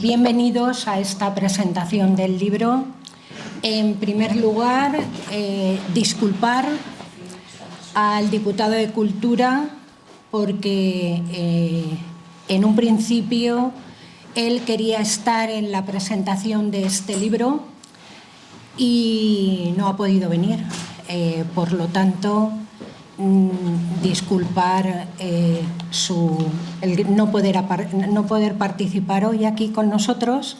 Bienvenidos a esta presentación del libro. En primer lugar, disculpar al diputado de Cultura porque en un principio él quería estar en la presentación de este libro y no ha podido venir. Por lo tanto, disculpar el no poder participar hoy aquí con nosotros.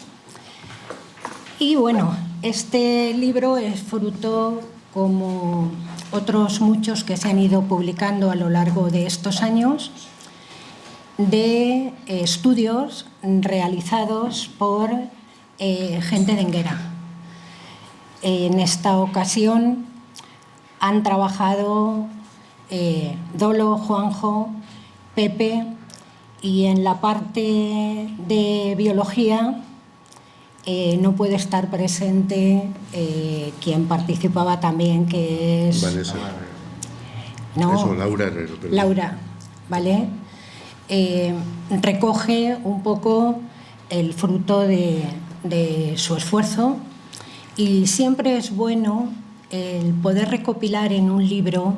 Y bueno, este libro es fruto, como otros muchos que se han ido publicando a lo largo de estos años, de estudios realizados por gente de Enguera. En esta ocasión han trabajado Dolo, Juanjo, Pepe, y en la parte de biología no puede estar presente quien participaba también, que es Vanessa. No, Eso, Laura Herrero. Perdón. Laura, ¿vale? Recoge un poco el fruto de su esfuerzo, y siempre es bueno el poder recopilar en un libro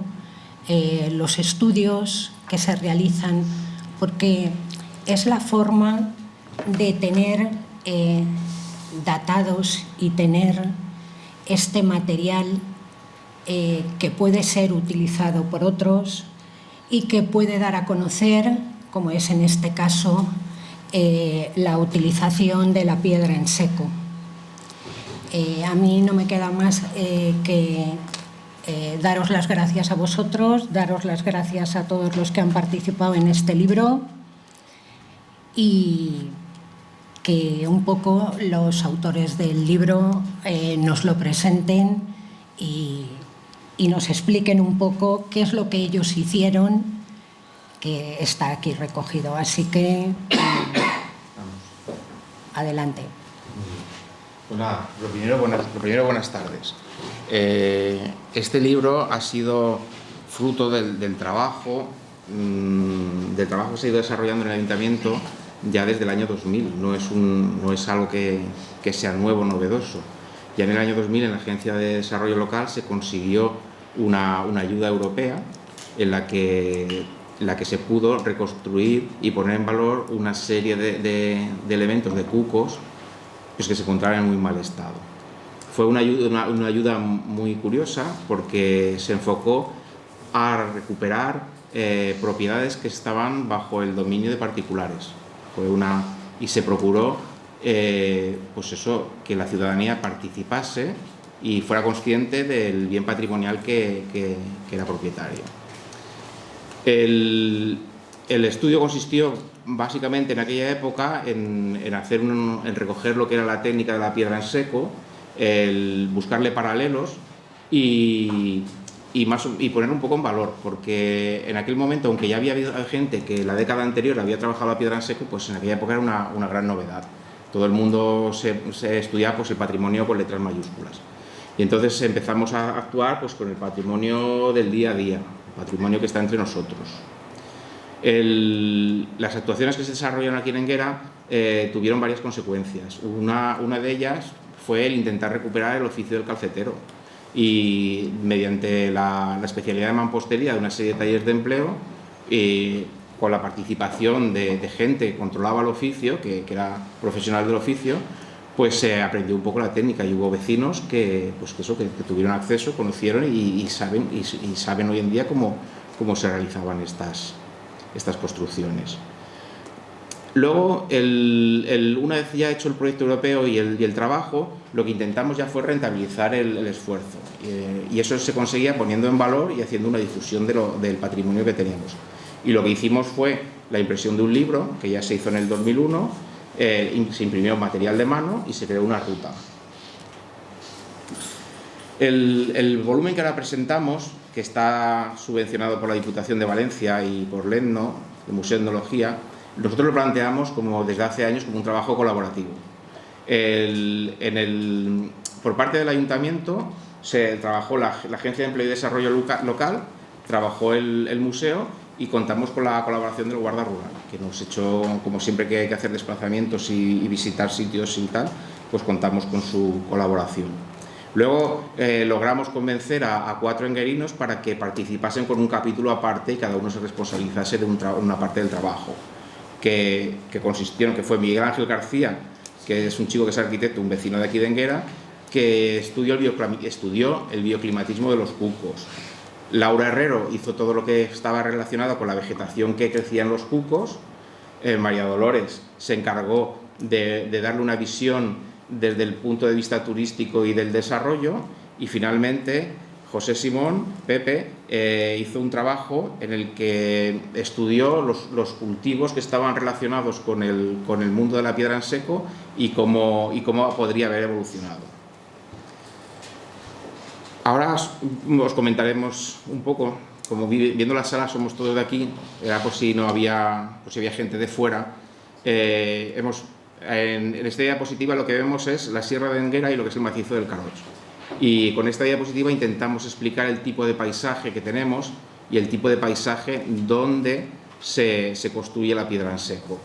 los estudios que se realizan, porque es la forma de tener datados y tener este material que puede ser utilizado por otros y que puede dar a conocer, como es en este caso, la utilización de la piedra en seco. A mí no me queda más que daros las gracias a vosotros, daros las gracias a todos los que han participado en este libro, y que un poco los autores del libro nos lo presenten y nos expliquen un poco qué es lo que ellos hicieron, que está aquí recogido. Así que adelante. Pues nada, lo primero, buenas tardes. Este libro ha sido fruto del trabajo que se ha ido desarrollando en el Ayuntamiento ya desde el año 2000. No es algo que sea nuevo, novedoso. Ya en el año 2000, en la Agencia de Desarrollo Local, se consiguió una ayuda europea en la que se pudo reconstruir y poner en valor una serie de elementos, de cucos, pues que se encontraban en muy mal estado. Fue una ayuda muy curiosa, porque se enfocó a recuperar propiedades que estaban bajo el dominio de particulares. Y se procuró pues eso, que la ciudadanía participase y fuera consciente del bien patrimonial que era propietario. El estudio consistió básicamente en aquella época en recoger lo que era la técnica de la piedra en seco, el buscarle paralelos y poner un poco en valor, porque en aquel momento, aunque ya había habido gente que la década anterior había trabajado la piedra en seco, pues en aquella época era una gran novedad. Todo el mundo se estudiaba pues el patrimonio con letras mayúsculas. Y entonces empezamos a actuar pues con el patrimonio del día a día, el patrimonio que está entre nosotros. Las actuaciones que se desarrollaron aquí en Enguera tuvieron varias consecuencias. Una de ellas fue el intentar recuperar el oficio del calcetero, y mediante la especialidad de mampostería de una serie de talleres de empleo, con la participación de gente que controlaba el oficio, que era profesional del oficio, pues se aprendió un poco la técnica, y hubo vecinos que tuvieron acceso, conocieron y saben hoy en día cómo se realizaban estas construcciones. Luego, una vez ya hecho el proyecto europeo y el trabajo, lo que intentamos ya fue rentabilizar el esfuerzo, y eso se conseguía poniendo en valor y haciendo una difusión del patrimonio que teníamos. Y lo que hicimos fue la impresión de un libro, que ya se hizo en el 2001, se imprimió material de mano y se creó una ruta. El volumen que ahora presentamos, que está subvencionado por la Diputación de Valencia y por LETNO, el Museo de Etnología, nosotros lo planteamos como, desde hace años, como un trabajo colaborativo. Por parte del Ayuntamiento se trabajó la Agencia de Empleo y Desarrollo Local, trabajó el museo, y contamos con la colaboración del Guarda Rural, que nos ha hecho, como siempre que hay que hacer desplazamientos y visitar sitios y tal, pues contamos con su colaboración. Luego logramos convencer a 4 enguerinos para que participasen con un capítulo aparte y cada uno se responsabilizase de una parte del trabajo, que consistieron, que fue Miguel Ángel García, que es un chico que es arquitecto, un vecino de aquí de Enguera, que estudió el bioclimatismo de los cucos. Laura Herrero hizo todo lo que estaba relacionado con la vegetación que crecía en los cucos. María Dolores se encargó de darle una visión desde el punto de vista turístico y del desarrollo, y finalmente José Simón, Pepe, hizo un trabajo en el que estudió los cultivos que estaban relacionados con el mundo de la piedra en seco y cómo podría haber evolucionado. Ahora os comentaremos un poco, como viendo la sala somos todos de aquí, era por si había gente de fuera. En esta diapositiva lo que vemos es la Sierra de Enguera y lo que es el macizo del Carroch. Y con esta diapositiva intentamos explicar el tipo de paisaje que tenemos y el tipo de paisaje donde se construye la piedra en seco.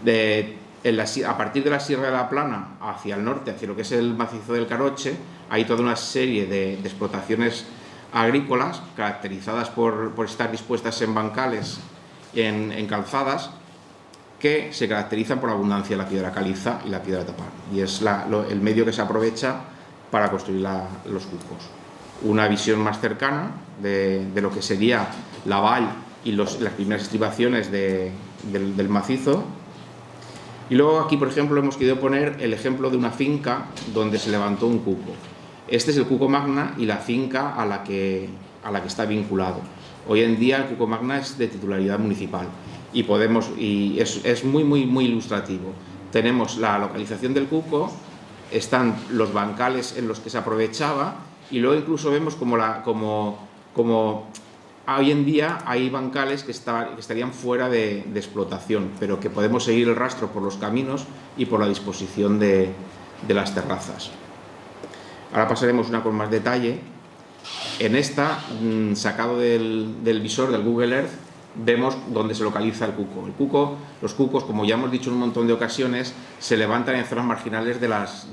A partir de la Sierra de la Plana hacia el norte, hacia lo que es el macizo del Carroche, hay toda una serie de explotaciones agrícolas caracterizadas por estar dispuestas en bancales, en calzadas, que se caracterizan por la abundancia de la piedra caliza y la piedra tapar, y es el medio que se aprovecha para construir los cucos. Una visión más cercana de lo que sería la vall y las primeras estribaciones del macizo. Y luego aquí, por ejemplo, hemos querido poner el ejemplo de una finca donde se levantó un cuco. Este es el Cuco Magna y la finca a la que está vinculado. Hoy en día el Cuco Magna es de titularidad municipal y es muy ilustrativo. Tenemos la localización del cuco, están los bancales en los que se aprovechaba, y luego incluso vemos como hoy en día hay bancales que estarían fuera de explotación, pero que podemos seguir el rastro por los caminos y por la disposición de las terrazas. Ahora pasaremos una con más detalle. En esta, sacado del visor del Google Earth, vemos dónde se localiza el cuco. Los cucos, como ya hemos dicho en un montón de ocasiones, se levantan en zonas marginales de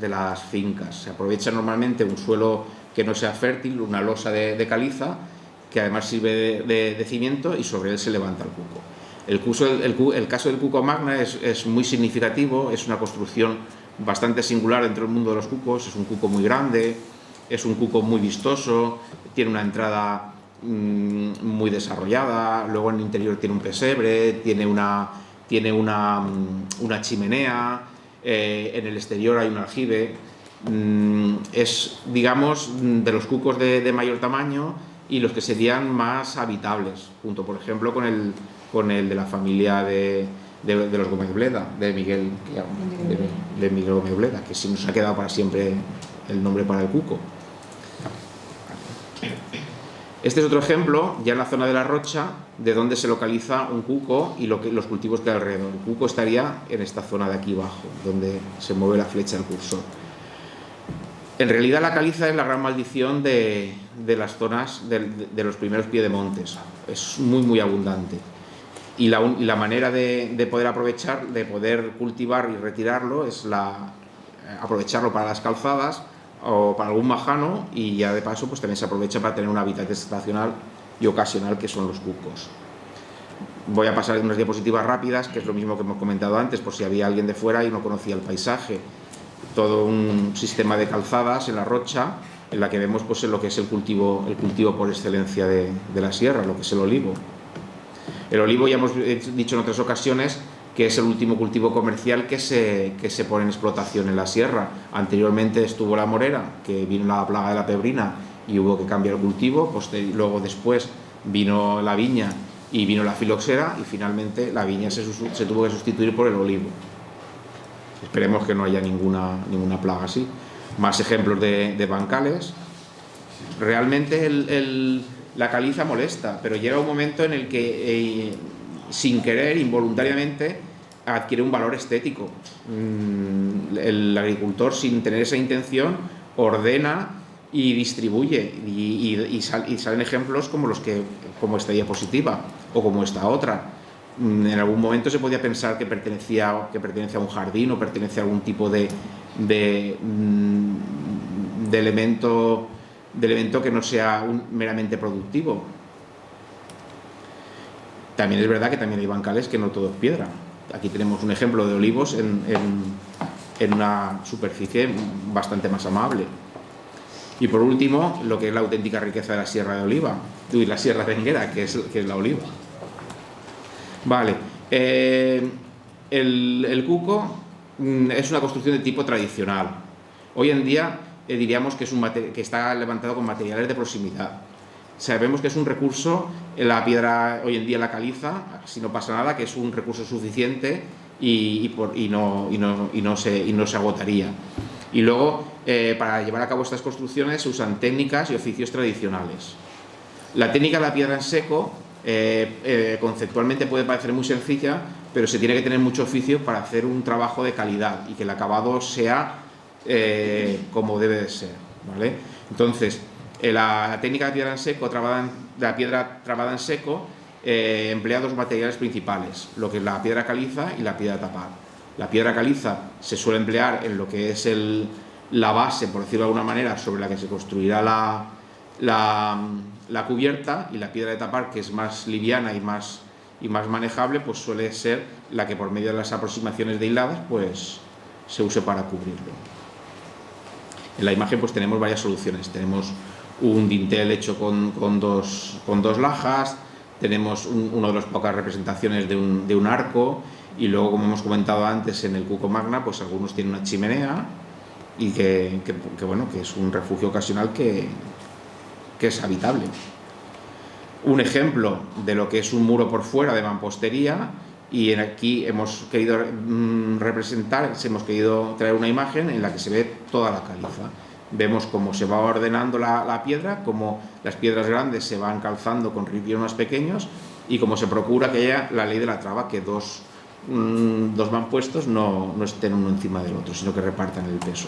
las fincas. Se aprovecha normalmente un suelo que no sea fértil, una losa de caliza, que además sirve de cimiento, y sobre él se levanta el cuco. El caso del Cuco Magna es muy significativo, es una construcción bastante singular dentro del mundo de los cucos. Es un cuco muy grande, es un cuco muy vistoso, tiene una entrada muy desarrollada, luego en el interior tiene un pesebre, tiene una chimenea, en el exterior hay un aljibe. Es, digamos, de los cucos de mayor tamaño y los que serían más habitables, junto, por ejemplo, con el de la familia de los Gómez Bleda, de Miguel Gómez Bleda, que sí nos ha quedado para siempre el nombre para el cuco. Este es otro ejemplo, ya en la zona de la Rocha, de donde se localiza un cuco y los cultivos que hay alrededor. El cuco estaría en esta zona de aquí abajo, donde se mueve la flecha del cursor. En realidad la caliza es la gran maldición de las zonas de los primeros piedemontes. Es muy abundante. Y la manera de poder aprovechar, de poder cultivar y retirarlo, es aprovecharlo para las calzadas o para algún majano, y ya de paso pues también se aprovecha para tener un hábitat estacional y ocasional, que son los cucos. Voy a pasar unas diapositivas rápidas, que es lo mismo que hemos comentado antes, por si había alguien de fuera y no conocía el paisaje. Todo un sistema de calzadas en la Rocha, en la que vemos pues lo que es el cultivo por excelencia de la sierra, lo que es el olivo. El olivo, ya hemos dicho en otras ocasiones, que es el último cultivo comercial que se pone en explotación en la sierra. Anteriormente estuvo la morera, que vino la plaga de la pebrina y hubo que cambiar el cultivo. Luego después vino la viña y vino la filoxera, y finalmente la viña se tuvo que sustituir por el olivo. Esperemos que no haya ninguna plaga así. Más ejemplos de bancales. Realmente la caliza molesta, pero llega un momento en el que sin querer, involuntariamente, adquiere un valor estético. El agricultor, sin tener esa intención, ordena y distribuye, y salen ejemplos como esta diapositiva o como esta otra. En algún momento se podía pensar que pertenece a un jardín o pertenece a algún tipo de elemento que no sea meramente productivo. También es verdad que también hay bancales que no todo es piedra. Aquí tenemos un ejemplo de olivos en una superficie bastante más amable. Y por último, lo que es la auténtica riqueza de la Sierra de Oliva, la Sierra de Enguera, que es la oliva. Vale, el cuco es una construcción de tipo tradicional. Hoy en día diríamos que está levantado con materiales de proximidad. Sabemos que es un recurso, la piedra hoy en día, la caliza, si no pasa nada, que es un recurso suficiente y no se agotaría. Y luego, para llevar a cabo estas construcciones se usan técnicas y oficios tradicionales. La técnica de la piedra en seco conceptualmente puede parecer muy sencilla, pero se tiene que tener mucho oficio para hacer un trabajo de calidad y que el acabado sea como debe de ser, ¿vale? Entonces, la técnica de piedra en seco, la piedra trabada en seco, emplea dos materiales principales, lo que es la piedra caliza y la piedra de tapar. La piedra caliza se suele emplear en lo que es la base, por decirlo de alguna manera, sobre la que se construirá la cubierta, y la piedra de tapar, que es más liviana y más manejable, pues suele ser la que, por medio de las aproximaciones de hiladas, pues se use para cubrirlo. En la imagen pues tenemos varias soluciones. Tenemos un dintel hecho con dos lajas, tenemos una de las pocas representaciones de un arco, y luego, como hemos comentado antes, en el cuco magna, pues algunos tienen una chimenea, y que es un refugio ocasional que es habitable. Un ejemplo de lo que es un muro por fuera de mampostería, y aquí hemos querido hemos querido traer una imagen en la que se ve toda la caliza. Vemos cómo se va ordenando la piedra, cómo las piedras grandes se van calzando con ripios más pequeños, y cómo se procura que haya la ley de la traba, que dos mampuestos no estén uno encima del otro, sino que repartan el peso.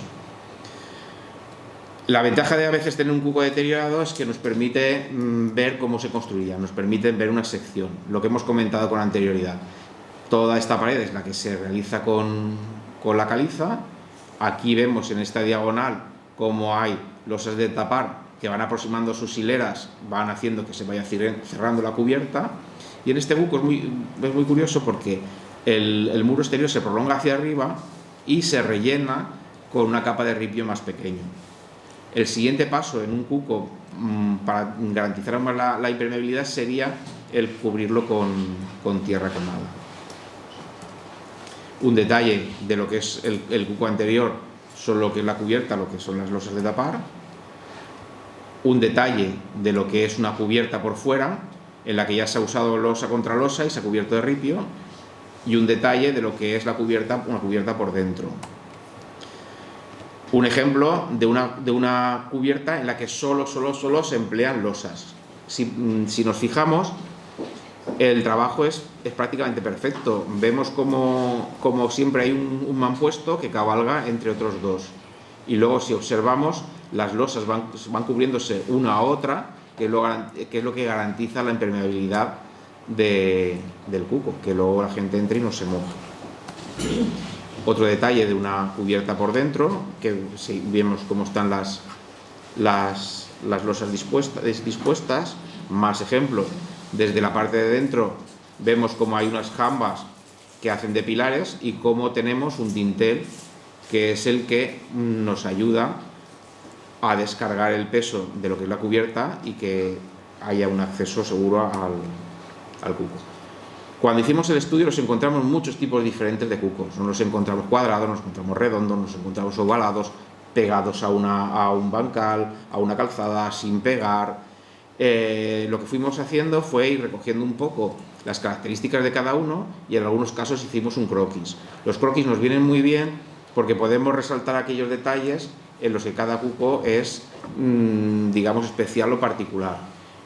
La ventaja de a veces tener un cuco deteriorado es que nos permite ver cómo se construía, nos permite ver una sección, lo que hemos comentado con anterioridad. Toda esta pared es la que se realiza con la caliza. Aquí vemos en esta diagonal cómo hay losas de tapar que van aproximando sus hileras, van haciendo que se vaya cerrando la cubierta. Y en este buco es muy curioso, porque el muro exterior se prolonga hacia arriba y se rellena con una capa de ripio más pequeño. El siguiente paso en un cuco, para garantizar más la impermeabilidad, sería el cubrirlo con tierra quemada. Un detalle de lo que es el cuco anterior son lo que es la cubierta, lo que son las losas de tapar. Un detalle de lo que es una cubierta por fuera, en la que ya se ha usado losa contra losa y se ha cubierto de ripio. Y un detalle de lo que es una cubierta por dentro. Un ejemplo de una cubierta en la que solo se emplean losas. Si nos fijamos, el trabajo es prácticamente perfecto. Vemos como siempre hay un mampuesto que cabalga entre otros dos. Y luego, si observamos, las losas van cubriéndose una a otra, que es lo que garantiza la impermeabilidad del cuco, que luego la gente entre y no se moja. Otro detalle de una cubierta por dentro, que si vemos cómo están las losas dispuestas. Más ejemplos, desde la parte de dentro vemos cómo hay unas jambas que hacen de pilares, y cómo tenemos un dintel que es el que nos ayuda a descargar el peso de lo que es la cubierta y que haya un acceso seguro al cuco. Cuando hicimos el estudio nos encontramos muchos tipos diferentes de cucos. Nos encontramos cuadrados, nos encontramos redondos, nos encontramos ovalados, pegados a un bancal, a una calzada, sin pegar. lo que fuimos haciendo fue ir recogiendo un poco las características de cada uno y en algunos casos hicimos un croquis. Los croquis nos vienen muy bien porque podemos resaltar aquellos detalles en los que cada cuco es, digamos, especial o particular.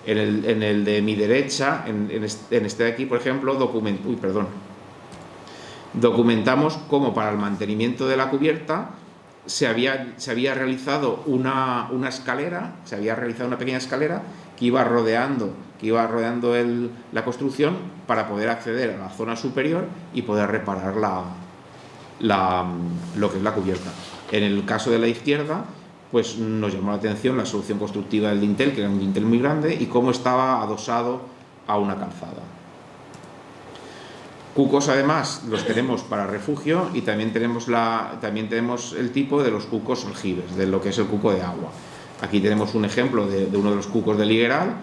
En el de mi derecha, en este de aquí, por ejemplo, documentamos cómo para el mantenimiento de la cubierta se había realizado una escalera, se había realizado una pequeña escalera que iba rodeando la construcción para poder acceder a la zona superior y poder reparar lo que es la cubierta. En el caso de la izquierda, pues nos llamó la atención la solución constructiva del dintel, que era un dintel muy grande, y cómo estaba adosado a una calzada. Cucos, además, los tenemos para refugio y también tenemos el tipo de los cucos aljibes, de lo que es el cuco de agua. Aquí tenemos un ejemplo de uno de los cucos de Ligueral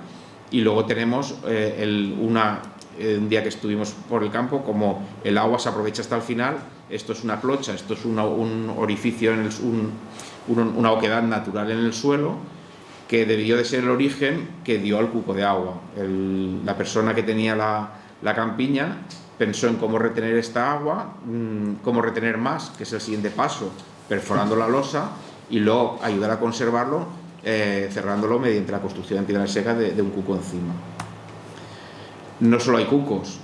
y luego tenemos un día que estuvimos por el campo, como el agua se aprovecha hasta el final. Esto es una clocha, esto es un orificio, una oquedad natural en el suelo que debió de ser el origen que dio al cuco de agua. La persona que tenía la campiña pensó en cómo retener esta agua, cómo retener más, que es el siguiente paso, perforando la losa y luego ayudar a conservarlo, cerrándolo mediante la construcción en piedra seca de un cuco encima. No solo hay cucos,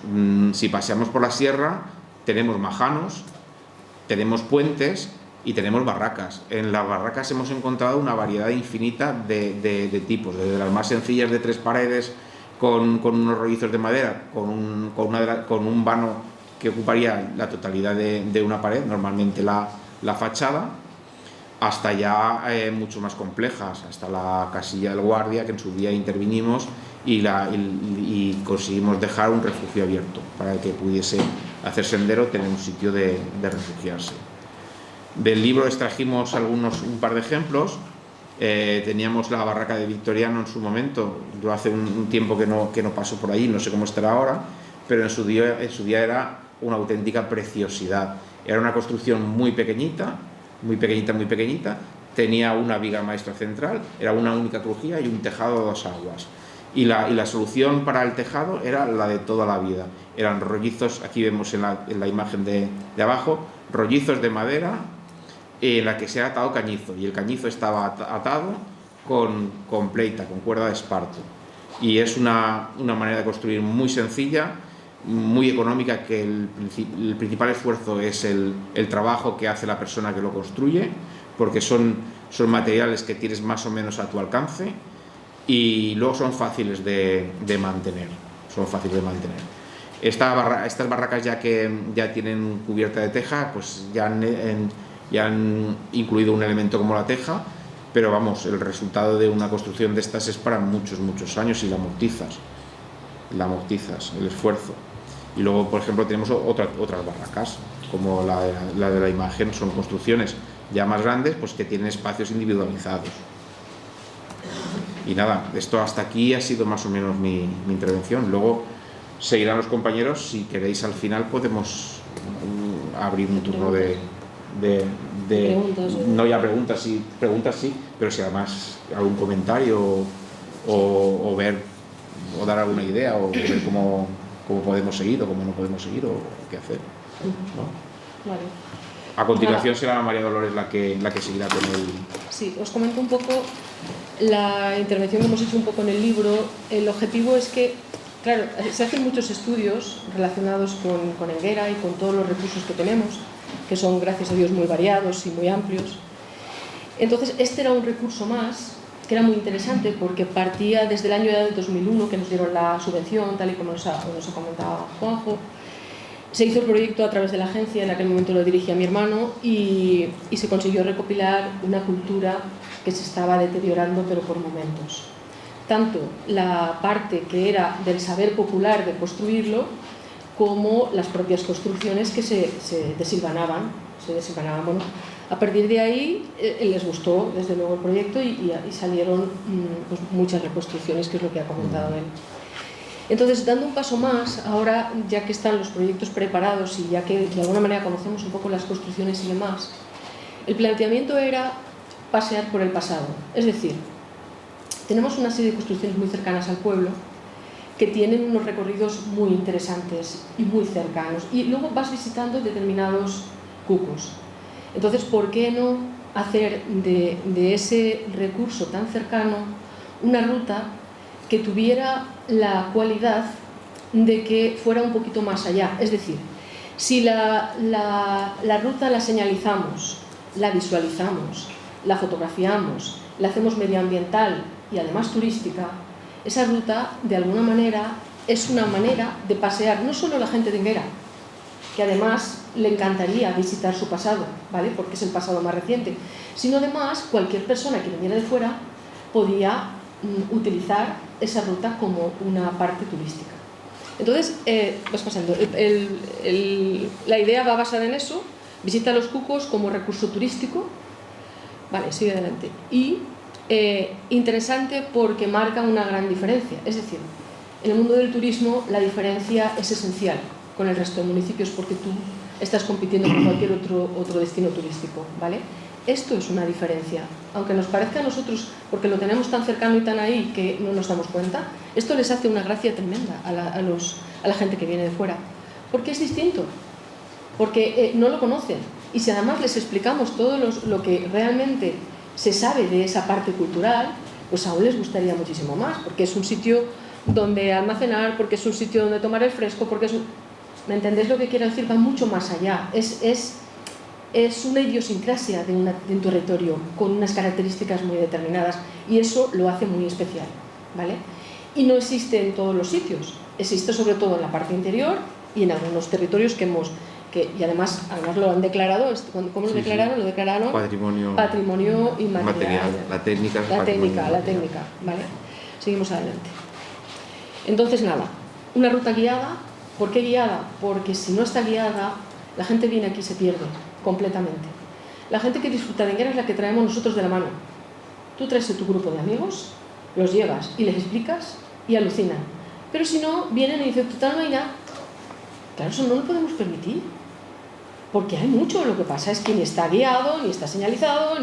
si paseamos por la sierra tenemos majanos, tenemos puentes y tenemos barracas. En las barracas hemos encontrado una variedad infinita de tipos, desde las más sencillas de 3 paredes con unos rollizos de madera, con un vano que ocuparía la totalidad de una pared, normalmente la fachada, hasta ya mucho más complejas, hasta la casilla del guardia, que en su día intervinimos y conseguimos dejar un refugio abierto para el que pudiese hacer sendero, tener un sitio de refugiarse. Del libro extrajimos un par de ejemplos. Teníamos la barraca de Victoriano en su momento. Yo hace un tiempo que no paso por allí, no sé cómo estará ahora, pero en su día era una auténtica preciosidad. Era una construcción muy pequeñita, tenía una viga maestra central, era una única crujía y un tejado a 2 aguas. Y la solución para el tejado era la de toda la vida. Eran rollizos, aquí vemos en la imagen de abajo, rollizos de madera en la que se ha atado cañizo, y el cañizo estaba atado con pleita, con cuerda de esparto. Y es una manera de construir muy sencilla, muy económica, que el principal esfuerzo es el trabajo que hace la persona que lo construye, porque son materiales que tienes más o menos a tu alcance y luego son fáciles de mantener. Estas barracas ya tienen cubierta de teja, pues ya han incluido un elemento como la teja, pero vamos, el resultado de una construcción de estas es para muchos años y la amortizas el esfuerzo. Y luego, por ejemplo, tenemos otras barracas, como la de la imagen, son construcciones ya más grandes, pues que tienen espacios individualizados. Y nada, esto hasta aquí ha sido más o menos mi intervención. Luego seguirán los compañeros, si queréis al final podemos abrir un turno de no ya preguntas sí, pero si además algún comentario o ver o dar alguna idea o ver cómo podemos seguir o cómo no podemos seguir o qué hacer, ¿no? Vale. A continuación será María Dolores la que seguirá con el... Sí, os comento un poco la intervención que hemos hecho un poco en el libro. El objetivo es que, claro, se hacen muchos estudios relacionados con Enguera y con todos los recursos que tenemos, que son, gracias a Dios, muy variados y muy amplios. Entonces, este era un recurso más, que era muy interesante porque partía desde el año 2001, que nos dieron la subvención, tal y como nos ha comentado Juanjo. Se hizo el proyecto a través de la agencia, en aquel momento lo dirigía mi hermano, y se consiguió recopilar una cultura que se estaba deteriorando, pero por momentos. Tanto la parte que era del saber popular de construirlo, como las propias construcciones que se desilvanaban. Bueno, a partir de ahí les gustó desde luego el proyecto y salieron pues, muchas reconstrucciones, que es lo que ha comentado él. Entonces, dando un paso más, ahora ya que están los proyectos preparados y ya que de alguna manera conocemos un poco las construcciones y demás, el planteamiento era pasear por el pasado. Es decir, tenemos una serie de construcciones muy cercanas al pueblo que tienen unos recorridos muy interesantes y muy cercanos. Y luego vas visitando determinados cucos. Entonces, ¿por qué no hacer de ese recurso tan cercano una ruta que tuviera la cualidad de que fuera un poquito más allá? Es decir, si la ruta la señalizamos, la visualizamos, la fotografiamos, la hacemos medioambiental y además turística, esa ruta de alguna manera es una manera de pasear no solo la gente de Enguera, que además le encantaría visitar su pasado, ¿vale? Porque es el pasado más reciente, sino además cualquier persona que viniera de fuera podía utilizar esa ruta como una parte turística. Entonces, vas pasando. La idea va basada en eso. Visita los cucos como recurso turístico. Vale, sigue adelante. Y interesante porque marca una gran diferencia. Es decir, en el mundo del turismo la diferencia es esencial con el resto de municipios porque tú estás compitiendo con cualquier otro destino turístico, ¿vale? Esto es una diferencia. Aunque nos parezca a nosotros, porque lo tenemos tan cercano y tan ahí que no nos damos cuenta, esto les hace una gracia tremenda a la gente que viene de fuera. Porque es distinto, porque no lo conocen. Y si además les explicamos todo lo que realmente se sabe de esa parte cultural, pues aún les gustaría muchísimo más, porque es un sitio donde almacenar, porque es un sitio donde tomar el fresco, porque es ¿me entendéis lo que quiero decir? Va mucho más allá. Es una idiosincrasia de un territorio con unas características muy determinadas y eso lo hace muy especial, ¿vale? Y no existe en todos los sitios, existe sobre todo en la parte interior y en algunos territorios y además lo han declarado. ¿Cómo lo declararon? Lo declararon patrimonio inmaterial. La técnica, ¿vale? Seguimos adelante. Entonces, nada, una ruta guiada. ¿Por qué guiada? Porque si no está guiada, la gente viene aquí y se pierde completamente. La gente que disfruta de Enguera es la que traemos nosotros de la mano. Tú traes a tu grupo de amigos, los llevas y les explicas y alucinan. Pero si no, vienen y dicen, total, no hay nada. Claro, eso no lo podemos permitir. Porque hay mucho. Lo que pasa es que ni está guiado, ni está señalizado,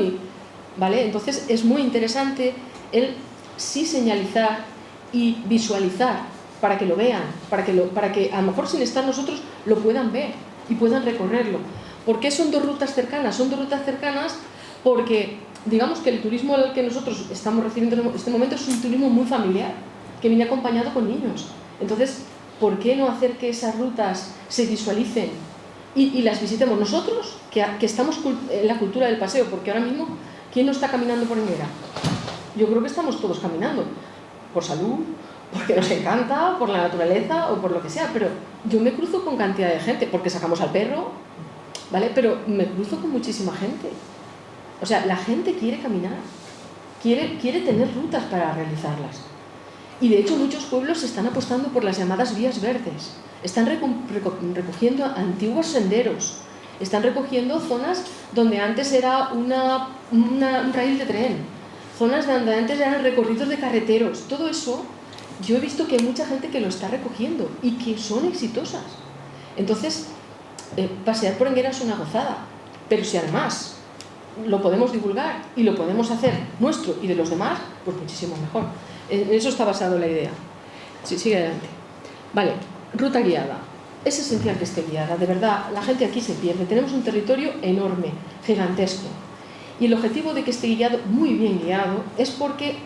¿vale? Entonces es muy interesante el sí señalizar y visualizar para que lo vean, para que a lo mejor sin estar nosotros lo puedan ver y puedan recorrerlo. ¿Por qué son dos rutas cercanas? Son dos rutas cercanas porque digamos que el turismo al que nosotros estamos recibiendo en este momento es un turismo muy familiar, que viene acompañado con niños. Entonces, ¿por qué no hacer que esas rutas se visualicen y las visitemos nosotros, que estamos en la cultura del paseo? Porque ahora mismo, ¿quién no está caminando por Enguera? Yo creo que estamos todos caminando, por salud, porque nos encanta, por la naturaleza o por lo que sea, pero yo me cruzo con cantidad de gente, porque sacamos al perro, ¿vale? Pero me cruzo con muchísima gente. O sea, la gente quiere caminar, quiere tener rutas para realizarlas. Y de hecho muchos pueblos están apostando por las llamadas vías verdes, están recogiendo antiguos senderos, están recogiendo zonas donde antes era un raíl de tren, zonas donde antes eran recorridos de carreteros. Todo eso yo he visto que hay mucha gente que lo está recogiendo y que son exitosas. Entonces, pasear por Enguera es una gozada, pero si además lo podemos divulgar y lo podemos hacer nuestro y de los demás, pues muchísimo mejor. En eso está basado la idea. Sí, sigue adelante. Vale, ruta guiada. Es esencial que esté guiada, de verdad. La gente aquí se pierde. Tenemos un territorio enorme, gigantesco. Y el objetivo de que esté guiado, muy bien guiado, es porque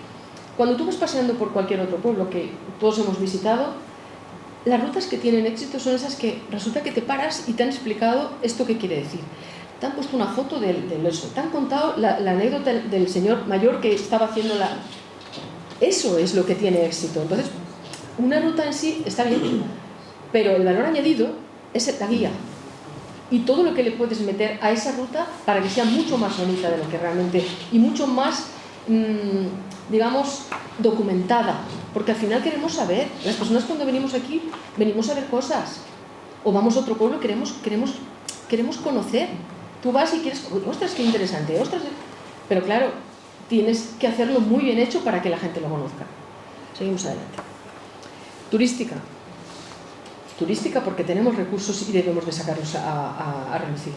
cuando tú vas paseando por cualquier otro pueblo que todos hemos visitado, las rutas que tienen éxito son esas que resulta que te paras y te han explicado esto que quiere decir. Te han puesto una foto del eso, te han contado la anécdota del señor mayor que estaba haciendo la... Eso es lo que tiene éxito. Entonces, una ruta en sí está bien, pero el valor añadido es la guía. Y todo lo que le puedes meter a esa ruta para que sea mucho más bonita de lo que realmente... Y mucho más, digamos, documentada. Porque al final queremos saber. Las personas cuando venimos aquí, venimos a ver cosas. O vamos a otro pueblo, queremos conocer. Tú vas y quieres... ¡Ostras, qué interesante! ¡Ostras! Pero claro, tienes que hacerlo muy bien hecho para que la gente lo conozca. Seguimos adelante. Turística. Turística porque tenemos recursos y debemos de sacarlos a relucir.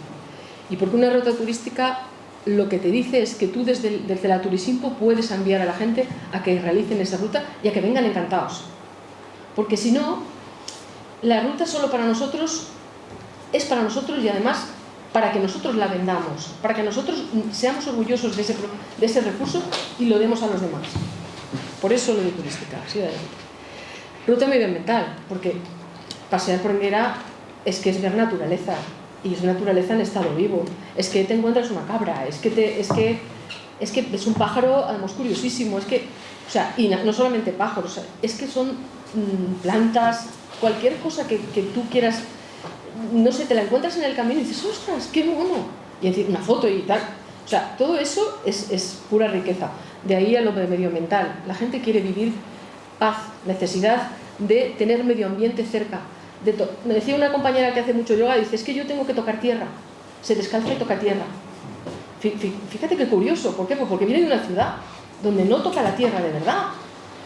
Y porque una ruta turística lo que te dice es que tú desde la Turismo puedes enviar a la gente a que realicen esa ruta y a que vengan encantados. Porque si no, la ruta solo para nosotros es para nosotros y además para que nosotros la vendamos, para que nosotros seamos orgullosos de ese recurso y lo demos a los demás. Por eso lo de turística, sí, adelante. Ruta medioambiental, porque pasear por Enguera es que es ver naturaleza, y es naturaleza en estado vivo. Es que te encuentras una cabra, es que es un pájaro, además, curiosísimo, es que, o sea, y no solamente pájaros, es que son plantas, cualquier cosa que tú quieras, no sé, te la encuentras en el camino y dices, ostras, qué mono, y decir una foto y tal. O sea, todo eso es pura riqueza. De ahí a lo de medioambiental. La gente quiere vivir paz, necesidad de tener medio ambiente cerca. Me decía una compañera que hace mucho yoga, dice, es que yo tengo que tocar tierra. Se descalza y toca tierra. Fíjate qué curioso. ¿Por qué? Pues porque viene de una ciudad donde no toca la tierra de verdad.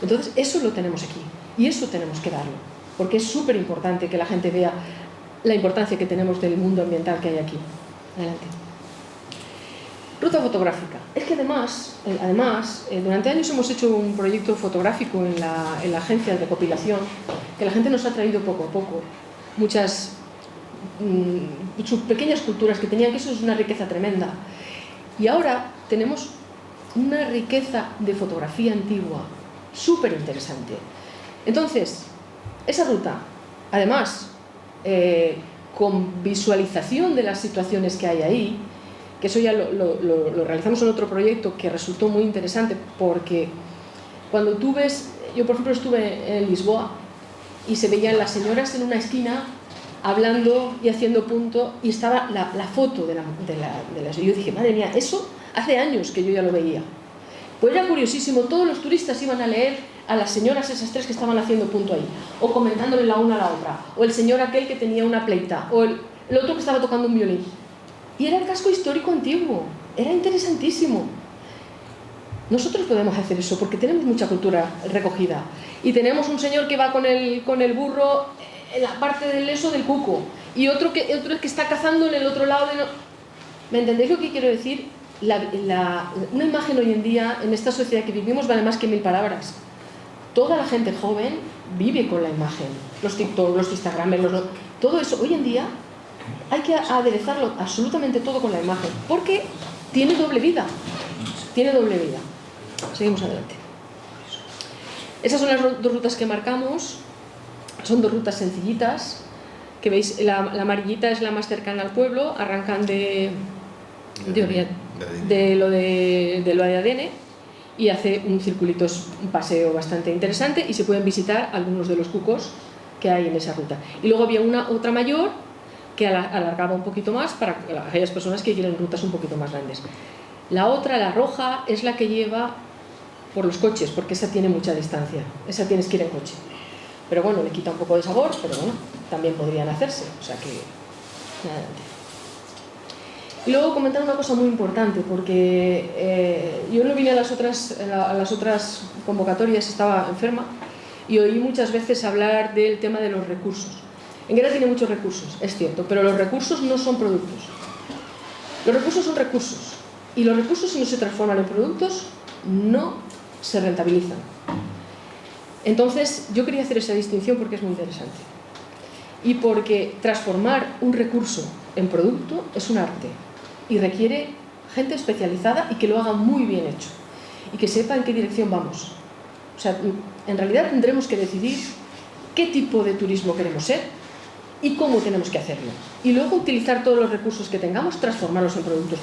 Entonces, eso lo tenemos aquí. Y eso tenemos que darlo. Porque es súper importante que la gente vea la importancia que tenemos del mundo ambiental que hay aquí. Adelante. Ruta fotográfica. Es que además, durante años hemos hecho un proyecto fotográfico en la agencia de recopilación, que la gente nos ha traído poco a poco muchas sus pequeñas culturas que tenían, que eso es una riqueza tremenda. Y ahora tenemos una riqueza de fotografía antigua súper interesante. Entonces, esa ruta, además, con visualización de las situaciones que hay ahí, que eso ya lo realizamos en otro proyecto que resultó muy interesante, porque cuando tú ves, yo por ejemplo estuve en Lisboa y se veían las señoras en una esquina hablando y haciendo punto, y estaba la foto de las... Y yo dije, madre mía, eso hace años que yo ya lo veía. Pues era curiosísimo, todos los turistas iban a leer a las señoras esas tres que estaban haciendo punto ahí, o comentándole la una a la otra, o el señor aquel que tenía una pleita, o el otro que estaba tocando un violín. Y era el casco histórico antiguo, era interesantísimo. Nosotros podemos hacer eso porque tenemos mucha cultura recogida. Y tenemos un señor que va con el burro en la parte del eso del cuco, y otro que está cazando en el otro lado. ¿Me entendéis lo que quiero decir? Una imagen hoy en día, en esta sociedad que vivimos, vale más que 1000 palabras. Toda la gente joven vive con la imagen. Los TikTok, los Instagram, todo eso. Hoy en día hay que aderezarlo absolutamente todo con la imagen, porque tiene doble vida. Tiene doble vida. Seguimos adelante. Esas son las dos rutas que marcamos. Son dos rutas sencillitas, que veis, la amarillita es la más cercana al pueblo, arrancan de lo de Adene, y hace un circulito, un paseo bastante interesante, y se pueden visitar algunos de los cucos que hay en esa ruta. Y luego había otra mayor que alargaba un poquito más para aquellas personas que quieren rutas un poquito más grandes. La otra, la roja, es la que lleva por los coches, porque esa tiene mucha distancia, esa tienes que ir en coche. Pero bueno, le quita un poco de sabor, pero bueno, también podrían hacerse, o sea que... Adelante. Y luego comentar una cosa muy importante, porque yo no vine a las otras convocatorias, estaba enferma, y oí muchas veces hablar del tema de los recursos. Enguera tiene muchos recursos, es cierto, pero los recursos no son productos. Los recursos son recursos, y los recursos, si no se transforman en productos, no se rentabilizan. Entonces, yo quería hacer esa distinción porque es muy interesante. Y porque transformar un recurso en producto es un arte y requiere gente especializada y que lo haga muy bien hecho y que sepa en qué dirección vamos. O sea, en realidad tendremos que decidir qué tipo de turismo queremos ser y cómo tenemos que hacerlo. Y luego utilizar todos los recursos que tengamos, transformarlos en productos.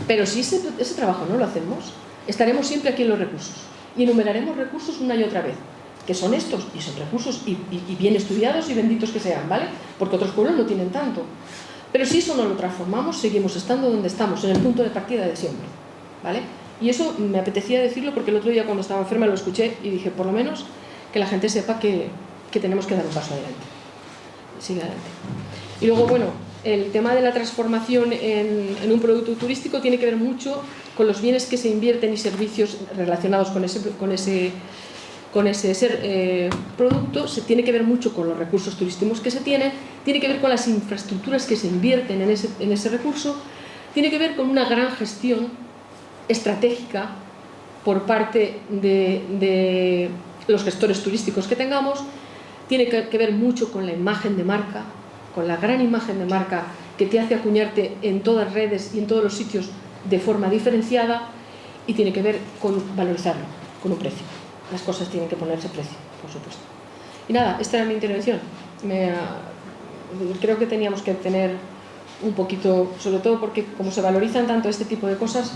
Pero si ese trabajo no lo hacemos, estaremos siempre aquí en los recursos y enumeraremos recursos una y otra vez, que son estos, y son recursos y bien estudiados y benditos que sean, ¿vale? Porque otros pueblos no tienen tanto. Pero si eso no lo transformamos, seguimos estando donde estamos, en el punto de partida de siempre, ¿vale? Y eso me apetecía decirlo porque el otro día cuando estaba enferma lo escuché y dije, por lo menos que la gente sepa que tenemos que dar un paso adelante. Sigue adelante. Y luego, bueno, el tema de la transformación en un producto turístico tiene que ver mucho con los bienes que se invierten y servicios relacionados con ese producto. Se tiene que ver mucho con los recursos turísticos que se tiene que ver con las infraestructuras que se invierten en ese recurso, tiene que ver con una gran gestión estratégica por parte de los gestores turísticos que tengamos. Tiene que ver mucho con la imagen de marca, con la gran imagen de marca que te hace acuñarte en todas redes y en todos los sitios de forma diferenciada, y tiene que ver con valorizarlo, con un precio. Las cosas tienen que ponerse precio, por supuesto. Y nada, esta era mi intervención. Creo que teníamos que tener un poquito, sobre todo porque como se valorizan tanto este tipo de cosas,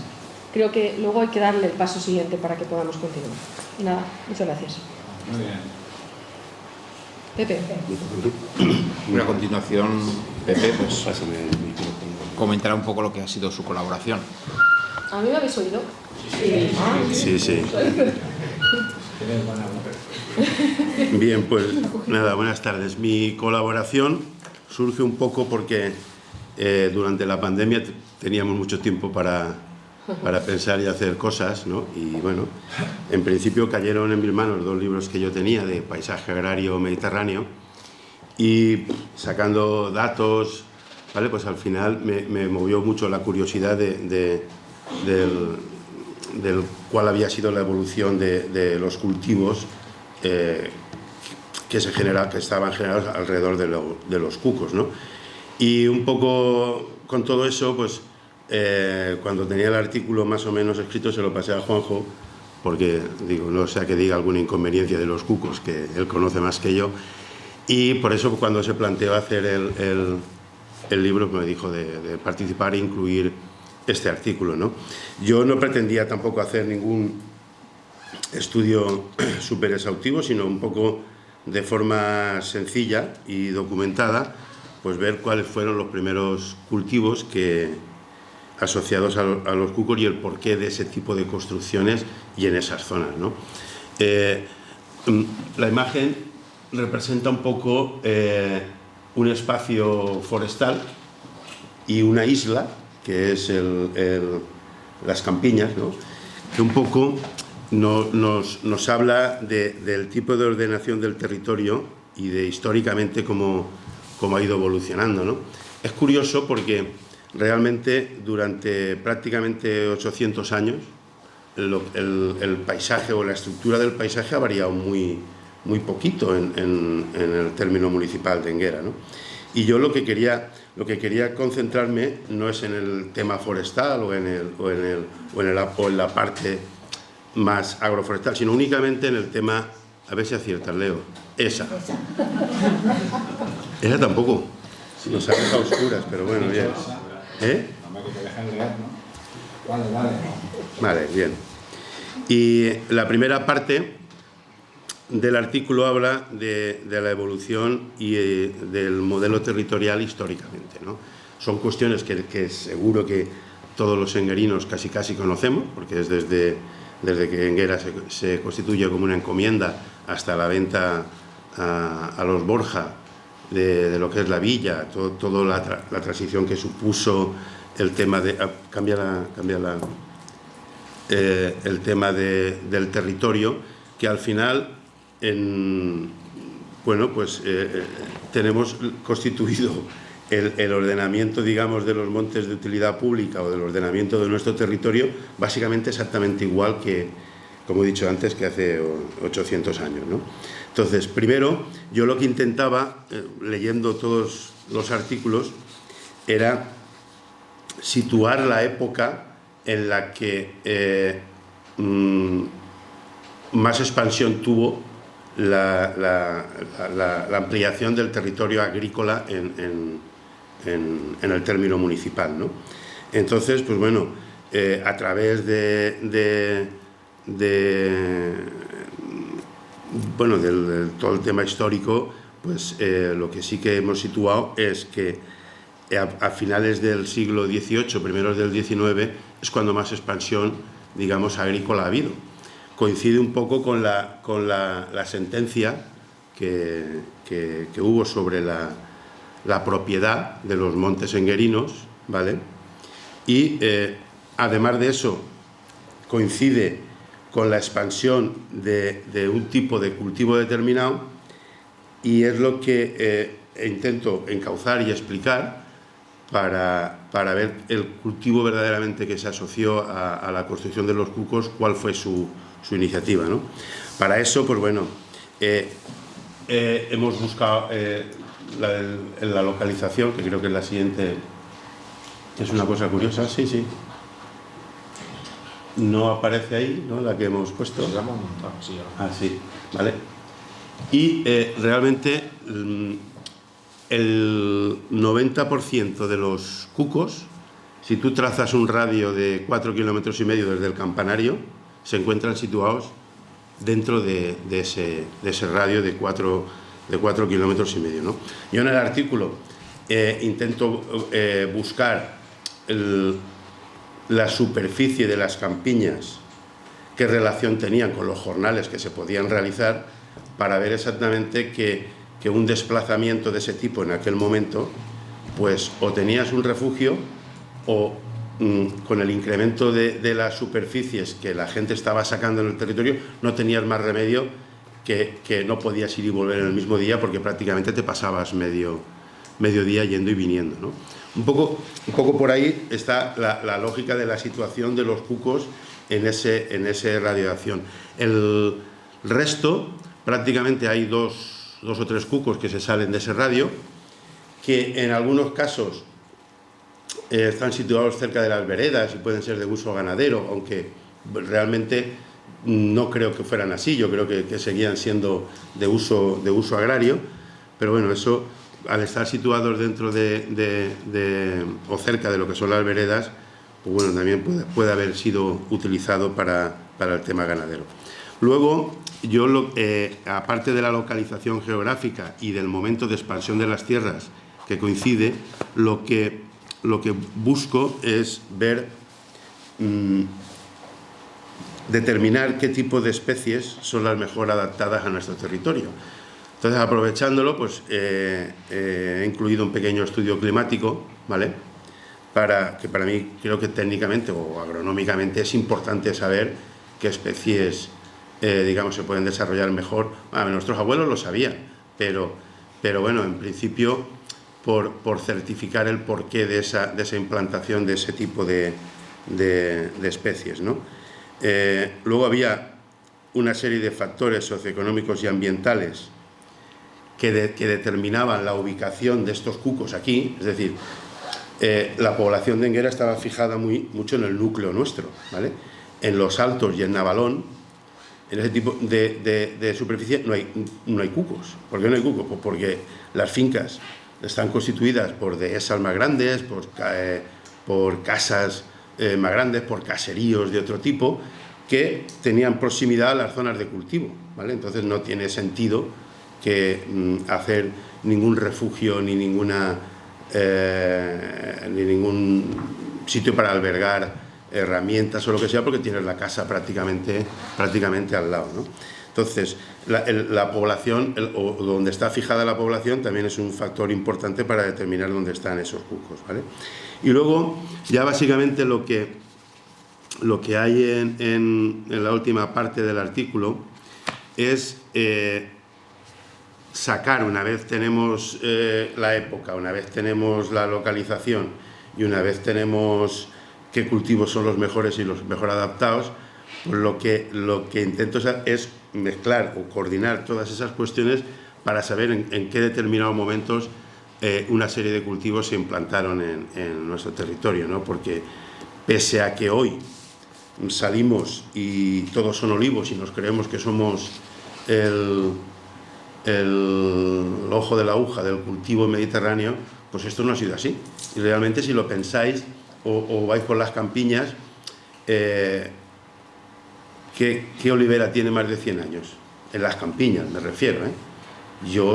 creo que luego hay que darle el paso siguiente para que podamos continuar. Y nada, muchas gracias. Muy bien. Pepe. A continuación, Pepe, pues comentará un poco lo que ha sido su colaboración. ¿A mí me habéis oído? Sí, sí. Bien, pues nada, buenas tardes. Mi colaboración surge un poco porque durante la pandemia teníamos mucho tiempo para pensar y hacer cosas, ¿no? Y bueno, en principio cayeron en mis manos 2 libros que yo tenía de paisaje agrario mediterráneo, y sacando datos, ¿vale? Pues al final me movió mucho la curiosidad del cuál había sido la evolución de los cultivos que estaban generados alrededor de los cucos, ¿no? Y un poco con todo eso, pues cuando tenía el artículo más o menos escrito, se lo pasé a Juanjo, porque digo, no sea que diga alguna inconveniencia de los cucos, que él conoce más que yo, y por eso cuando se planteó hacer el libro me dijo de participar e incluir este artículo, ¿no? Yo no pretendía tampoco hacer ningún estudio súper exhaustivo, sino un poco de forma sencilla y documentada, pues ver cuáles fueron los primeros cultivos asociados a los cucos y el porqué de ese tipo de construcciones y en esas zonas, ¿no? La imagen representa un poco un espacio forestal y una isla, que es las campiñas, ¿no? Que un poco nos habla del tipo de ordenación del territorio y de históricamente cómo ha ido evolucionando, ¿no? Es curioso porque realmente durante prácticamente 800 años el paisaje o la estructura del paisaje ha variado muy poquito en el término municipal de Enguera, ¿no? Y yo lo que quería concentrarme no es en el tema forestal o en la parte más agroforestal, sino únicamente en el tema, a ver si aciertas, Leo, esa tampoco, nos ha dejado oscuras, pero bueno, bien. Vale, bien. Y la primera parte del artículo habla de la evolución y del modelo territorial históricamente, ¿no? Son cuestiones que seguro que todos los enguerinos casi conocemos, porque es desde que Enguera se constituye como una encomienda hasta la venta a los Borja de lo que es la villa, toda la transición que supuso el tema de el tema del territorio, que al final tenemos constituido el ordenamiento, digamos, de los montes de utilidad pública o del ordenamiento de nuestro territorio básicamente exactamente igual que, como he dicho antes, que hace 800 años, ¿no? Entonces, primero, yo lo que intentaba, leyendo todos los artículos, era situar la época en la que más expansión tuvo la ampliación del territorio agrícola en el término municipal, ¿no? Entonces, pues bueno, a través de todo el tema histórico, pues lo que sí que hemos situado es que a finales del siglo XVIII, primeros del XIX, es cuando más expansión, digamos, agrícola ha habido. Coincide un poco con la sentencia que hubo sobre la propiedad de los montes enguerinos, ¿vale? Y además de eso, coincide con la expansión de un tipo de cultivo determinado, y es lo que intento encauzar y explicar, para ver el cultivo verdaderamente que se asoció a la construcción de los cucos, cuál fue su iniciativa, ¿no? Para eso, pues bueno, hemos buscado la localización, que creo que es la siguiente, es una cosa curiosa, sí. No aparece ahí, ¿no?, la que hemos puesto. Pues la hemos montado, sí. Ah, sí, vale. Y realmente el 90% de los cucos, si tú trazas un radio de 4,5 kilómetros desde el campanario, se encuentran situados dentro de ese radio de 4,5 kilómetros, ¿no? Yo en el artículo intento buscar la superficie de las campiñas, qué relación tenían con los jornales que se podían realizar, para ver exactamente que un desplazamiento de ese tipo en aquel momento, pues o tenías un refugio o con el incremento de las superficies que la gente estaba sacando en el territorio, no tenías más remedio que no podías ir y volver en el mismo día, porque prácticamente te pasabas medio día yendo y viniendo, ¿no? Un poco por ahí está la lógica de la situación de los cucos en ese radio de acción. El resto, prácticamente hay dos o tres cucos que se salen de ese radio, que en algunos casos están situados cerca de las veredas y pueden ser de uso ganadero, aunque realmente no creo que fueran así. Yo creo que seguían siendo de uso agrario, pero bueno, eso, al estar situados dentro o cerca de lo que son las veredas, pues bueno, también puede haber sido utilizado para el tema ganadero. Luego, yo, aparte de la localización geográfica y del momento de expansión de las tierras que coincide, lo que busco es ver, determinar qué tipo de especies son las mejor adaptadas a nuestro territorio. Entonces, aprovechándolo, pues he incluido un pequeño estudio climático, ¿vale?, que para mí creo que técnicamente o agronómicamente es importante saber qué especies digamos, se pueden desarrollar mejor. Nuestros abuelos lo sabían, pero bueno, en principio, por certificar el porqué de esa implantación de ese tipo de especies, ¿no? Luego había una serie de factores socioeconómicos y ambientales que determinaban la ubicación de estos cucos aquí. Es decir, la población de Enguera estaba fijada mucho en el núcleo nuestro, ¿vale? En los Altos y en Navalón, en ese tipo de superficie no hay cucos. ¿Por qué no hay cucos? Pues porque las fincas están constituidas por dehesas más grandes, por casas más grandes, por caseríos de otro tipo, que tenían proximidad a las zonas de cultivo, ¿vale? Entonces no tiene sentido que hacer ningún refugio ni ningún sitio para albergar herramientas o lo que sea, porque tienes la casa prácticamente al lado, ¿no? Entonces, la población, o donde está fijada la población, también es un factor importante para determinar dónde están esos cucos, ¿vale? Y luego, ya básicamente lo que hay en la última parte del artículo es sacar, una vez tenemos la época, una vez tenemos la localización y una vez tenemos qué cultivos son los mejores y los mejor adaptados, pues lo que intento es mezclar o coordinar todas esas cuestiones para saber en qué determinados momentos una serie de cultivos se implantaron en nuestro territorio, ¿no? Porque pese a que hoy salimos y todos son olivos y nos creemos que somos el ojo de la aguja del cultivo mediterráneo, pues esto no ha sido así. Y realmente, si lo pensáis o vais por las campiñas, ¿qué olivera tiene más de 100 años? En las campiñas, me refiero, ¿eh?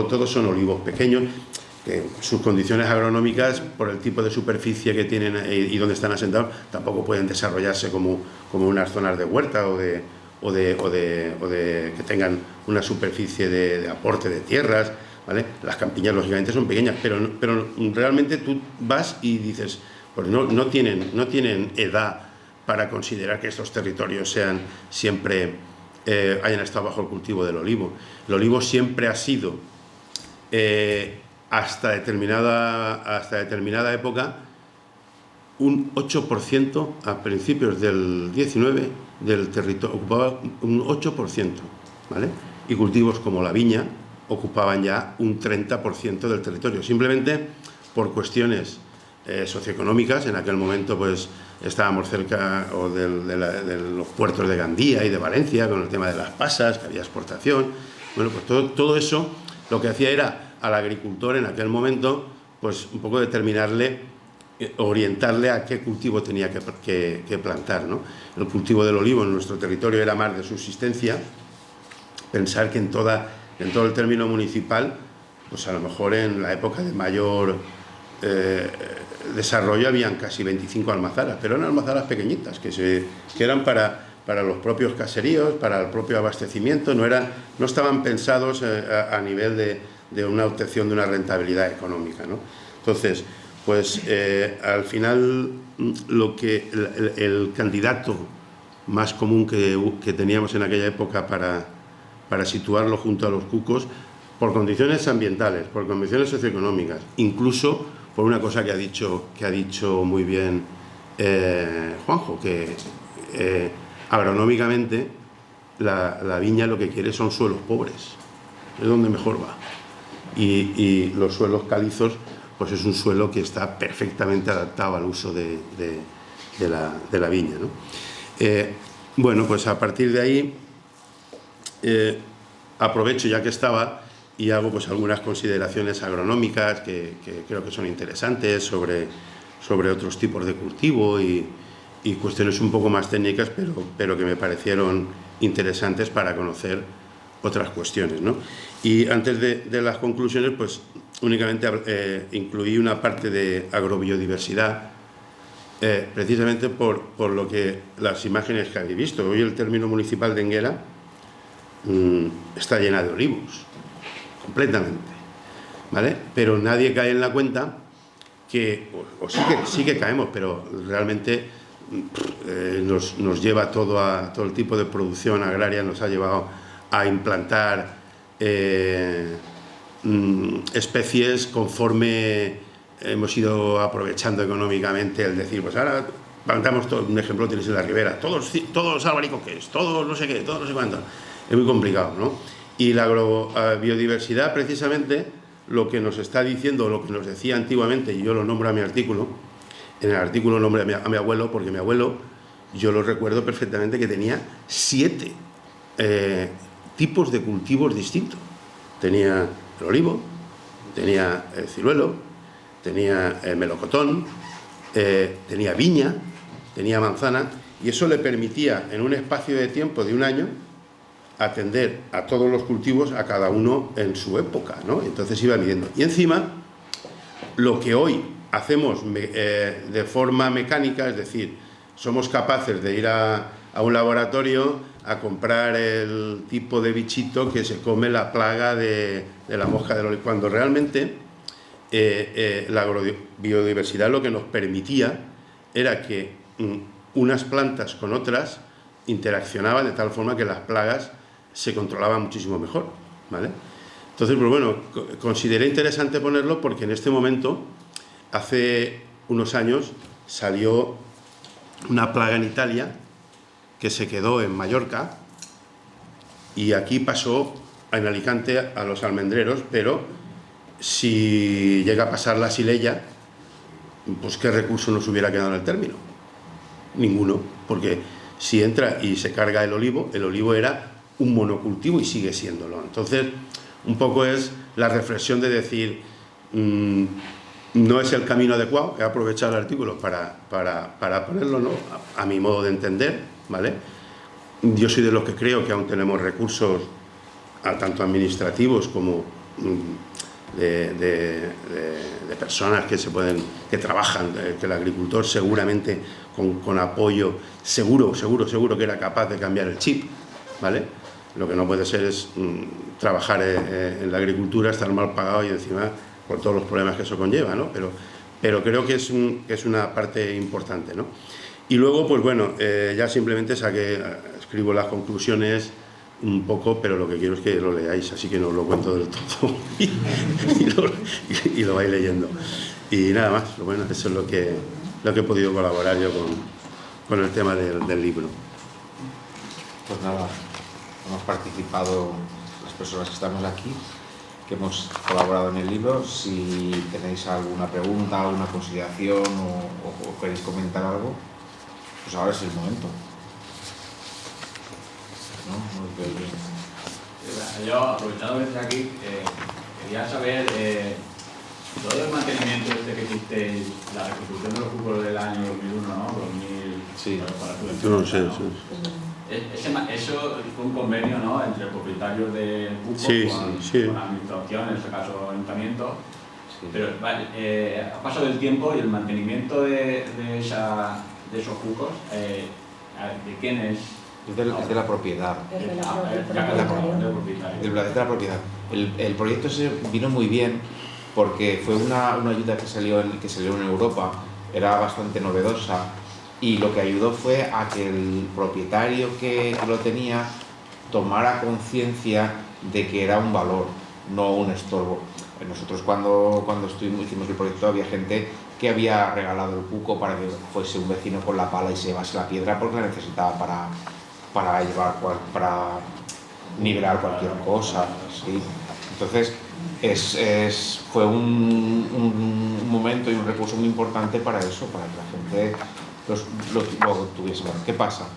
Todos son olivos pequeños, que sus condiciones agronómicas, por el tipo de superficie que tienen y donde están asentados, tampoco pueden desarrollarse como unas zonas de huerta o de que tengan una superficie de aporte de tierras, ¿vale? Las campiñas, lógicamente, son pequeñas, pero realmente tú vas y dices, pues no tienen edad para considerar que estos territorios sean siempre hayan estado bajo el cultivo del olivo. El olivo siempre ha sido hasta determinada época un 8% a principios del 19 del territorio, ocupaba un 8%, ¿vale? Y cultivos como la viña ocupaban ya un 30% del territorio, simplemente por cuestiones socioeconómicas. En aquel momento pues estábamos cerca de los puertos de Gandía y de Valencia, con el tema de las pasas, que había exportación. Bueno, pues todo eso lo que hacía era al agricultor en aquel momento pues un poco determinarle, orientarle a qué cultivo tenía que plantar, ¿no? El cultivo del olivo en nuestro territorio era más de subsistencia. Pensar que en todo el término municipal, pues a lo mejor en la época de mayor desarrollo habían casi 25 almazaras, pero eran almazaras pequeñitas que eran para los propios caseríos, para el propio abastecimiento, no estaban pensados a nivel de una obtención de una rentabilidad económica, ¿no? Entonces, pues al final el candidato más común que teníamos en aquella época para situarlo junto a los cucos, por condiciones ambientales, por condiciones socioeconómicas, incluso por una cosa que ha dicho muy bien Juanjo, que agronómicamente la viña lo que quiere son suelos pobres, es donde mejor va. Y los suelos calizos, pues es un suelo que está perfectamente adaptado al uso de la viña, ¿no? Bueno, pues a partir de ahí aprovecho ya que estaba y hago pues algunas consideraciones agronómicas que creo que son interesantes sobre otros tipos de cultivo y cuestiones un poco más técnicas, pero que me parecieron interesantes para conocer otras cuestiones, ¿no? Y antes de las conclusiones, pues únicamente incluí una parte de agrobiodiversidad, precisamente por lo que las imágenes que habéis visto. Hoy el término municipal de Enguera está llena de olivos, completamente, ¿vale? Pero nadie cae en la cuenta que, o sí que caemos, pero realmente nos lleva todo el tipo de producción agraria, nos ha llevado a implantar especies conforme hemos ido aprovechando económicamente, el decir, pues ahora plantamos todo. Un ejemplo tienes en la ribera, todos los albaricoques, todos no sé qué, todos no sé cuánto. Es muy complicado, ¿no? Y la agrobiodiversidad, precisamente, lo que nos está diciendo, lo que nos decía antiguamente, y yo lo nombro a mi artículo, en el artículo nombré a mi abuelo, porque mi abuelo, yo lo recuerdo perfectamente, que tenía 7 tipos de cultivos distintos. Tenía el olivo, tenía el ciruelo, tenía el melocotón, tenía viña, tenía manzana, y eso le permitía, en un espacio de tiempo de un año, atender a todos los cultivos, a cada uno en su época, ¿no? Entonces iba midiendo. Y encima, lo que hoy hacemos de forma mecánica, es decir, somos capaces de ir a un laboratorio a comprar el tipo de bichito que se come la plaga de la mosca del olivo, cuando realmente la agrobiodiversidad lo que nos permitía era que unas plantas con otras interaccionaban de tal forma que las plagas se controlaban muchísimo mejor, ¿vale? Entonces, pues bueno, consideré interesante ponerlo porque en este momento, hace unos años, salió una plaga en Italia que se quedó en Mallorca y aquí pasó en Alicante a los almendreros, pero si llega a pasar la Sileya, pues ¿qué recurso nos hubiera quedado en el término? Ninguno, porque si entra y se carga el olivo era un monocultivo y sigue siéndolo. Entonces, un poco es la reflexión de decir, no es el camino adecuado. He aprovechado el artículo para ponerlo, ¿no?, a mi modo de entender, ¿vale? Yo soy de los que creo que aún tenemos recursos tanto administrativos como de personas que trabajan, que el agricultor seguramente con apoyo seguro que era capaz de cambiar el chip, ¿vale? Lo que no puede ser es trabajar en la agricultura, estar mal pagado y encima por todos los problemas que eso conlleva, ¿no? Pero creo que es una parte importante, ¿no? Y luego, pues bueno, ya simplemente escribo las conclusiones un poco, pero lo que quiero es que lo leáis, así que no os lo cuento del todo y lo vais leyendo. Y nada más, bueno, eso es lo que lo que he podido colaborar yo con el tema del libro. Pues nada, hemos participado las personas que estamos aquí, que hemos colaborado en el libro. Si tenéis alguna pregunta, alguna consideración o queréis comentar algo, pues ahora es el momento. ¿No? Yo, aprovechando que estés aquí, quería saber todo el mantenimiento que hicisteis, la reconstrucción de los cucos del año 2001, ¿no? 2000, sí. Para tu Yo no sé, ¿no? Eso fue un convenio, ¿no?, entre propietarios del cuco con la administración, en este caso ayuntamiento. Sí. Pero vale, ha pasado el tiempo y el mantenimiento de esos cucos, ¿de quién es? Es de la propiedad. Es de la propiedad. El proyecto se vino muy bien porque fue una ayuda que salió en Europa, era bastante novedosa, y lo que ayudó fue a que el propietario que lo tenía tomara conciencia de que era un valor, no un estorbo. Nosotros cuando hicimos el proyecto había gente que había regalado el cuco para que fuese un vecino con la pala y se llevase la piedra porque la necesitaba para nivelar cualquier cosa, ¿sí? Entonces fue un momento y un recurso muy importante para eso, para que la gente lo tuviese. Bueno, ¿qué pasa?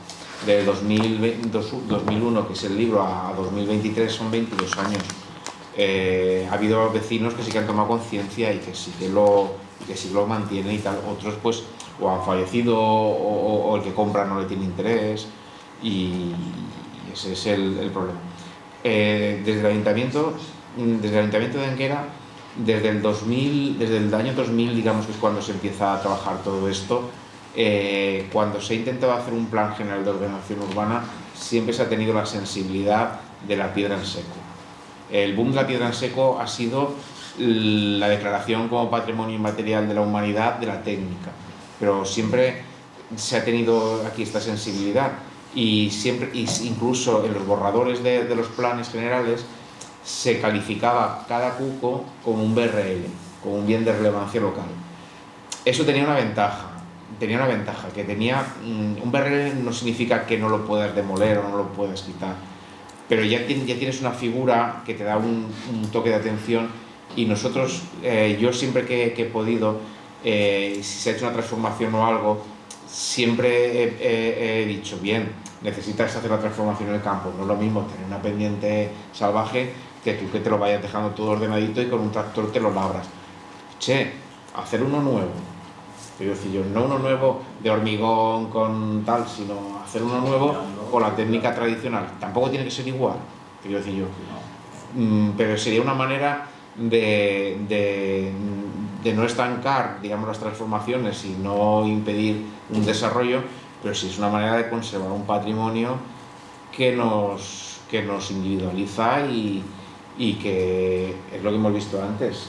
De 2001, que es el libro, a 2023 son 22 años. Ha habido vecinos que sí que han tomado conciencia y que sí que lo mantienen y tal. Otros pues o han fallecido o el que compra no le tiene interés, y ese es el problema. Desde el Ayuntamiento de Anguera, desde el año 2000, digamos que es cuando se empieza a trabajar todo esto. Cuando se ha intentado hacer un plan general de ordenación urbana, siempre se ha tenido la sensibilidad de la piedra en seco. El boom de la piedra en seco ha sido la declaración como patrimonio inmaterial de la humanidad de la técnica, pero siempre se ha tenido aquí esta sensibilidad, y incluso en los borradores de los planes generales se calificaba cada cuco como un BRL, como un bien de relevancia local. Eso tenía una ventaja, que un BRL no significa que no lo puedas demoler o no lo puedas quitar, pero ya tienes una figura que te da un toque de atención. Y nosotros, yo siempre que he podido, si se ha hecho una transformación o algo, siempre he dicho, bien, necesitas hacer la transformación en el campo, no es lo mismo tener una pendiente salvaje que tú que te lo vayas dejando todo ordenadito y con un tractor te lo labras. Che, hacer uno nuevo, quiero decir yo, no uno nuevo de hormigón con tal, sino hacer uno nuevo con la técnica tradicional. Tampoco tiene que ser igual, quiero decir yo, pero sería una manera de no estancar, digamos, las transformaciones y no impedir un desarrollo, pero sí es una manera de conservar un patrimonio que nos individualiza y que es lo que hemos visto antes.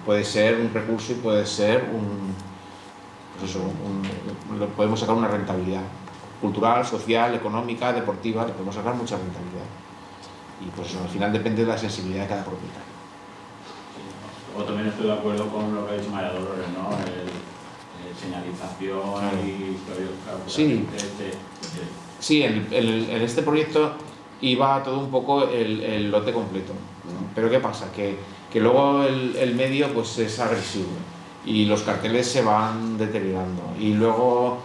Puede ser un recurso y puede ser podemos sacar una rentabilidad cultural, social, económica, deportiva, le podemos sacar mucha rentabilidad. Y pues eso, al final depende de la sensibilidad de cada propietario. O también estoy de acuerdo con lo que ha dicho María Dolores, ¿no? Señalización y... Sí, sí, en este proyecto iba todo un poco el lote completo, ¿no? Pero ¿qué pasa? Que luego el medio pues es agresivo y los carteles se van deteriorando y luego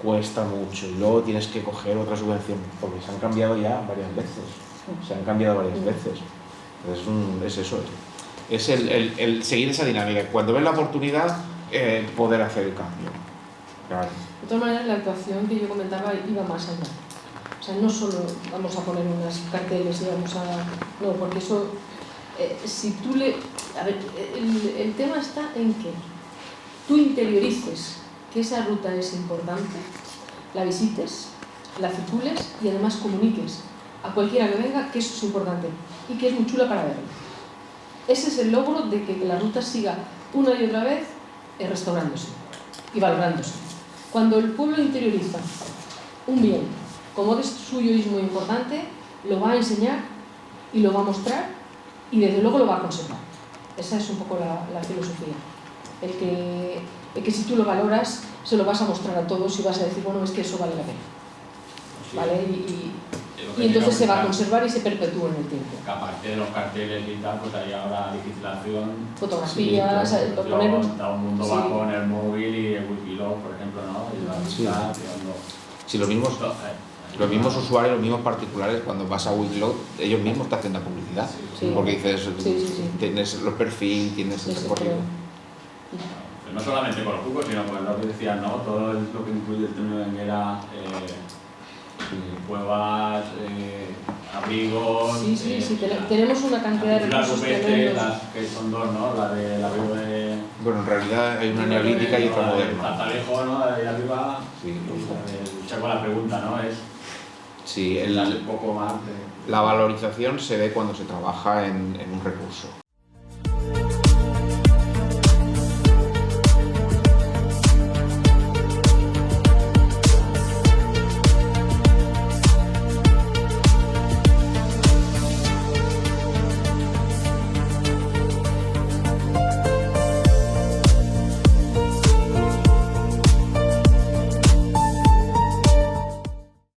cuesta mucho y luego tienes que coger otra subvención porque se han cambiado ya varias veces. Entonces es eso, es el seguir esa dinámica, cuando ves la oportunidad poder hacer el cambio. Claro. De todas maneras, la actuación que yo comentaba iba más allá. O sea, no solo vamos a poner unas carteles y vamos a... No, porque eso, si tú le... A ver, el tema está en que tú interiorices que esa ruta es importante, la visites, la circules y además comuniques a cualquiera que venga que eso es importante y que es muy chula para verlo. Ese es el logro de que la ruta siga una y otra vez restaurándose y valorándose. Cuando el pueblo interioriza un bien como de suyo es muy importante, lo va a enseñar y lo va a mostrar y desde luego lo va a conservar. Esa es un poco la filosofía. El que que si tú lo valoras, se lo vas a mostrar a todos y vas a decir, bueno, es que eso vale la pena. Sí. ¿Vale? Y entonces se va a conservar y se perpetúa en el tiempo. Que aparte de los carteles y tal, pues hay ahora digitalización, Fotografías, poner da un mundo sí. bajo en el móvil y el Wikiloc, por ejemplo, ¿no? Y la amistad, Si los mismos usuarios, los mismos particulares, cuando vas a Wikiloc, ellos mismos te hacen la publicidad. Sí. Porque dices, Sí. tienes los perfiles, tienes el recorrido. Pero no solamente con los cucos, sino con lo que decían, ¿no? Todo lo que incluye el término de Enguera, cuevas, abrigos... Sí, tenemos una cantidad de recursos tremendos. Las que son dos, ¿no? La del abrigo de... Bueno, en realidad hay una neolítica y otra moderna. Tartalejo, ¿no? La de ahí arriba, Sí. y el Chaco la pregunta, ¿no? Es Sí, un poco más de... la valorización se ve cuando se trabaja en un recurso.